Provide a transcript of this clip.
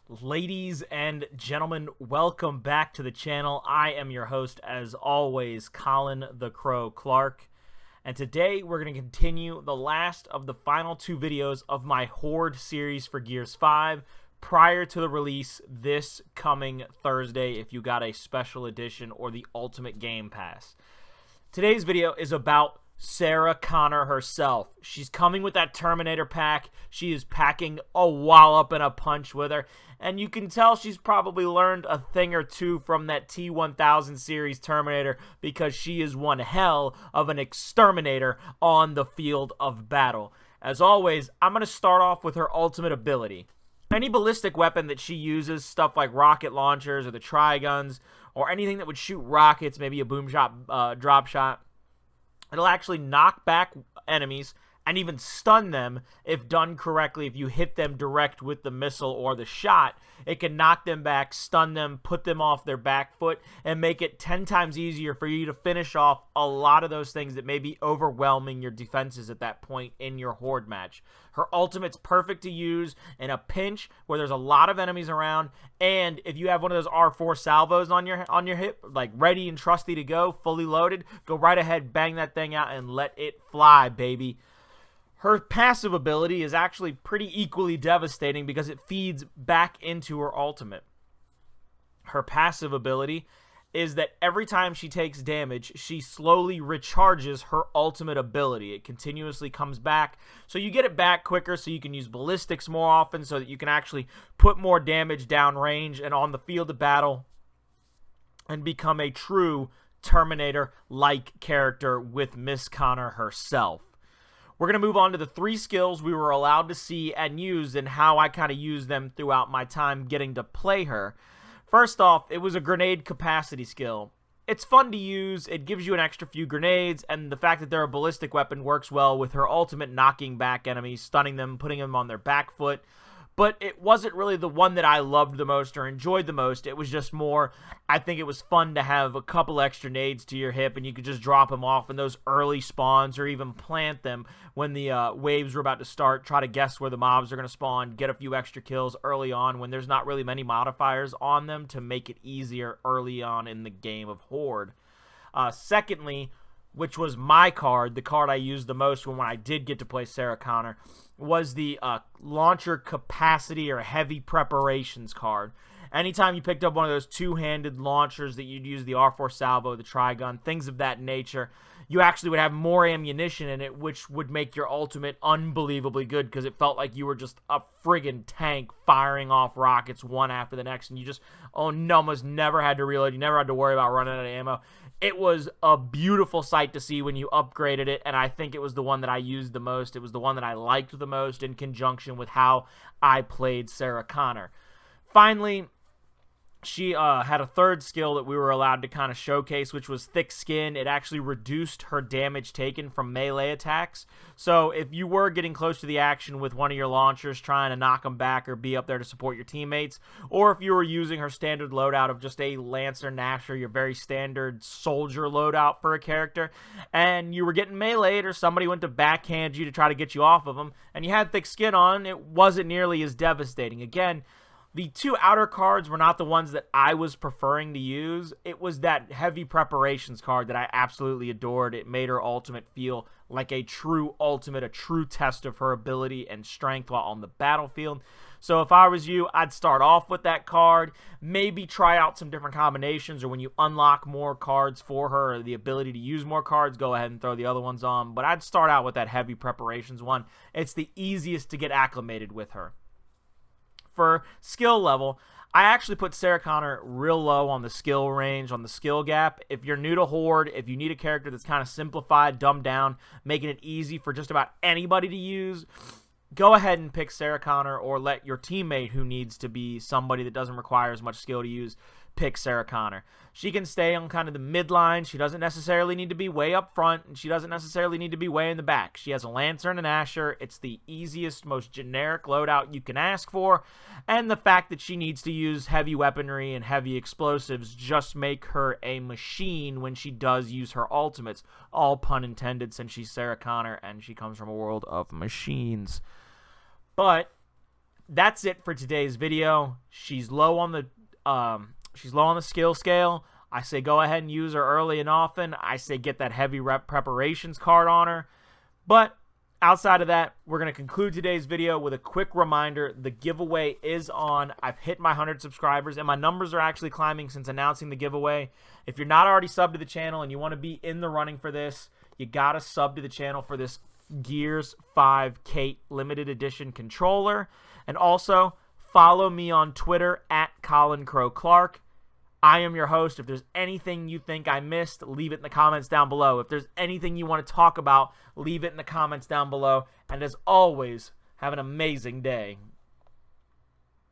Ladies and gentlemen, welcome back to the channel. I am your host, as always, Colin the Crow Clark. And today we're going to continue the last of the final two videos of my Horde series for Gears 5 prior to the release this coming Thursday if you got a special edition or the Ultimate Game Pass. Today's video is about Sarah Connor herself. She's coming with that Terminator pack. She is packing a wallop and a punch with her. And you can tell she's probably learned a thing or two from that T-1000 series Terminator because she is one hell of an exterminator on the field of battle. As always, I'm going to start off with her ultimate ability. Any ballistic weapon that she uses, stuff like rocket launchers or the Tri-Guns, or anything that would shoot rockets, maybe a boom shot, drop shot, it'll actually knock back enemies and even stun them if done correctly. If you hit them direct with the missile or the shot, it can knock them back, stun them, put them off their back foot, and make it 10 times easier for you to finish off a lot of those things that may be overwhelming your defenses at that point in your Horde match. Her ultimate's perfect to use in a pinch where there's a lot of enemies around, and if you have one of those R4 salvos on your hip, like ready and trusty to go, fully loaded, go right ahead, bang that thing out, and let it fly, baby. Her passive ability is actually pretty equally devastating because it feeds back into her ultimate. Her passive ability is that every time she takes damage, she slowly recharges her ultimate ability. It continuously comes back, so you get it back quicker, so you can use ballistics more often, so that you can actually put more damage downrange and on the field of battle and become a true Terminator-like character with Miss Connor herself. We're going to move on to the 3 skills we were allowed to see and use and how I kind of used them throughout my time getting to play her. First off, it was a grenade capacity skill. It's fun to use, it gives you an extra few grenades, and the fact that they're a ballistic weapon works well with her ultimate knocking back enemies, stunning them, putting them on their back foot. But it wasn't really the one that I loved the most or enjoyed the most. It was just more, I think it was fun to have a couple extra nades to your hip and you could just drop them off in those early spawns or even plant them when the waves were about to start. Try to guess where the mobs are going to spawn, get a few extra kills early on when there's not really many modifiers on them to make it easier early on in the game of Horde. Secondly, which was my card, the card I used the most when I did get to play Sarah Connor, was the launcher capacity or heavy preparations card. Anytime you picked up one of those two-handed launchers that you'd use the R4 salvo, the Tri-Gun, things of that nature, you actually would have more ammunition in it, which would make your ultimate unbelievably good because it felt like you were just a friggin' tank firing off rockets one after the next, and you just almost never had to reload. You never had to worry about running out of ammo. It was a beautiful sight to see when you upgraded it, and I think it was the one that I used the most. It was the one that I liked the most in conjunction with how I played Sarah Connor. Finally, she had a third skill that we were allowed to kind of showcase, which was Thick Skin. It actually reduced her damage taken from melee attacks. So if you were getting close to the action with one of your launchers, trying to knock them back or be up there to support your teammates, or if you were using her standard loadout of just a Lancer, Gnasher, your very standard soldier loadout for a character, and you were getting meleeed or somebody went to backhand you to try to get you off of them, and you had Thick Skin on, it wasn't nearly as devastating. Again, the 2 outer cards were not the ones that I was preferring to use. It was that heavy preparations card that I absolutely adored. It made her ultimate feel like a true ultimate, a true test of her ability and strength while on the battlefield. So if I was you, I'd start off with that card, maybe try out some different combinations, or when you unlock more cards for her or the ability to use more cards, go ahead and throw the other ones on. But I'd start out with that heavy preparations one. It's the easiest to get acclimated with her. For skill level, I actually put Sarah Connor real low on the skill range, on the skill gap. If you're new to Horde, if you need a character that's kind of simplified, dumbed down, making it easy for just about anybody to use, go ahead and pick Sarah Connor, or let your teammate who needs to be somebody that doesn't require as much skill to use pick Sarah Connor. She can stay on kind of the midline. She doesn't necessarily need to be way up front, and she doesn't necessarily need to be way in the back. She has a Lancer and an Asher. It's the easiest, most generic loadout you can ask for, and the fact that she needs to use heavy weaponry and heavy explosives just make her a machine when she does use her ultimates. All pun intended, since she's Sarah Connor and she comes from a world of machines. But that's it for today's video. She's low on the skill scale. I say go ahead and use her early and often. I say get that heavy rep preparations card on her. But outside of that, we're going to conclude today's video with a quick reminder. The giveaway is on. I've hit my 100 subscribers, and my numbers are actually climbing since announcing the giveaway. If you're not already subbed to the channel and you want to be in the running for this, you got to sub to the channel for this Gears 5 Kate limited edition controller. And also, follow me on Twitter at Colin Crow Clark. I am your host. If there's anything you think I missed, leave it in the comments down below. If there's anything you want to talk about, leave it in the comments down below. And as always, have an amazing day.